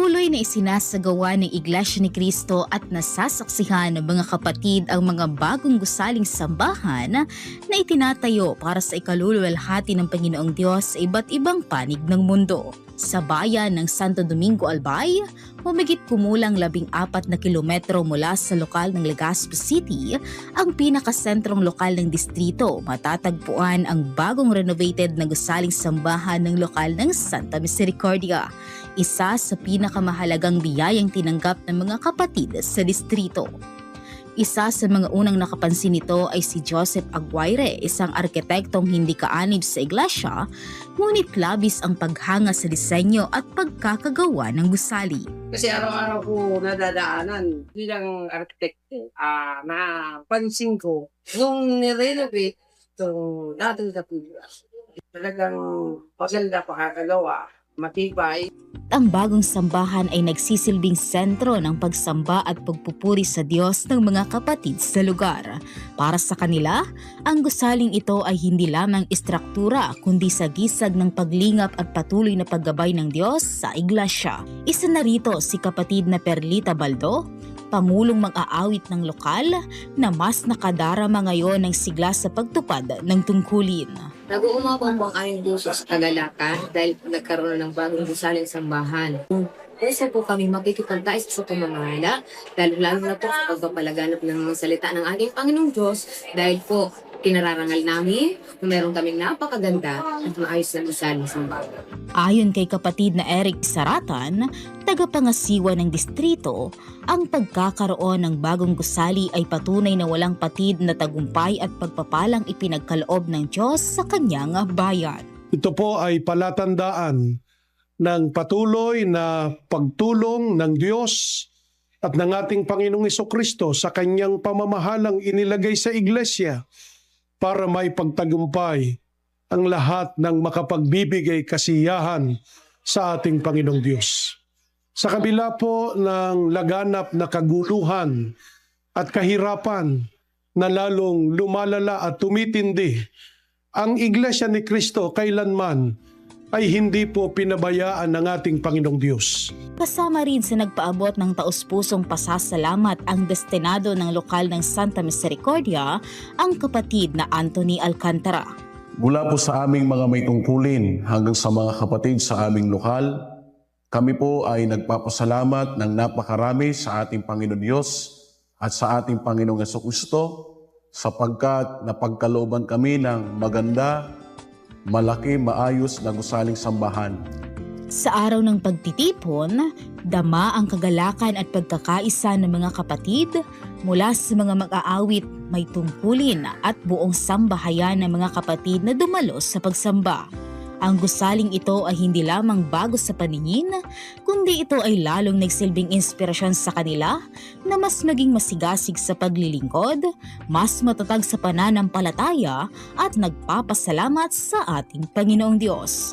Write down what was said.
Patuloy na isinasagawa ng Iglesia ni Cristo at nasasaksihan ng mga kapatid ang mga bagong gusaling sambahan na itinatayo para sa ikaluluwalhati ng Panginoong Diyos sa iba't ibang panig ng mundo. Sa bayan ng Santo Domingo, Albay, humigit kumulang 14 na kilometro mula sa lokal ng Legazpi City, ang pinakasentrong lokal ng distrito, matatagpuan ang bagong renovated na gusaling sambahan ng lokal ng Santa Misericordia, isa sa pinakamahalagang biyayang tinanggap ng mga kapatid sa distrito. Isa sa mga unang nakapansin nito ay si Joseph Aguirre, isang arkitektong hindi kaanib sa iglesia, ngunit labis ang paghanga sa disenyo at pagkakagawa ng gusali. Kasi araw-araw ko nadadaanan bilang arkitekto, napansin ko, nung nirenovate itong dating kapila, talagang maganda pakakagawa, matibay. Ang bagong sambahan ay nagsisilbing sentro ng pagsamba at pagpupuri sa Diyos ng mga kapatid sa lugar. Para sa kanila, ang gusaling ito ay hindi lamang istruktura kundi sagisag ng paglingap at patuloy na paggabay ng Diyos sa iglesia. Isa na rito si kapatid na Perlita Baldo, pangulong mag-aawit ng lokal na mas nakadarama ngayon ng sigla sa pagtupad ng tungkulin. Nag-uumabang ang aming puso sa kagalakan dahil nagkaroon ng bagong gusaling sambahan. Kasi po kami makikipagtais sa pamamahala dahil lalo na po sa pagpapalaganap ng mga salita ng ating Panginoong Diyos dahil po kinararangal namin na meron kaming napakaganda at maayos na gusaling sambahan. Ayon kay kapatid na Eric Saratan, tagapangasiwa ng distrito, ang pagkakaroon ng bagong gusali ay patunay na walang patid na tagumpay at pagpapalang ipinagkaloob ng Diyos sa kanyang bayan. Ito po ay palatandaan ng patuloy na pagtulong ng Diyos at ng ating Panginoong Jesucristo sa kanyang pamamahalang inilagay sa iglesia para may pagtagumpay ang lahat ng makapagbibigay kasiyahan sa ating Panginoong Diyos. Sa kabila po ng laganap na kaguluhan at kahirapan na lalong lumalala at tumitindi, ang Iglesia ni Cristo kailanman ay hindi po pinabayaan ng ating Panginoong Diyos. Kasama rin sa nagpaabot ng taus-pusong pasasalamat ang destinado ng lokal ng Santa Misericordia, ang kapatid na Anthony Alcantara. Mula po sa aming mga may tungkulin hanggang sa mga kapatid sa aming lokal, kami po ay nagpapasalamat ng napakarami sa ating Panginoon Diyos at sa ating Panginoong Jesucristo sapagkat napagkalooban kami ng maganda, malaki, maayos na gusaling sambahan. Sa araw ng pagtitipon, dama ang kagalakan at pagkakaisa ng mga kapatid mula sa mga mag-aawit, may tungkulin at buong sambahayan ng mga kapatid na dumalo sa pagsamba. Ang gusaling ito ay hindi lamang bago sa paningin, kundi ito ay lalong nagsilbing inspirasyon sa kanila na mas maging masigasig sa paglilingkod, mas matatag sa pananampalataya at nagpapasalamat sa ating Panginoong Diyos.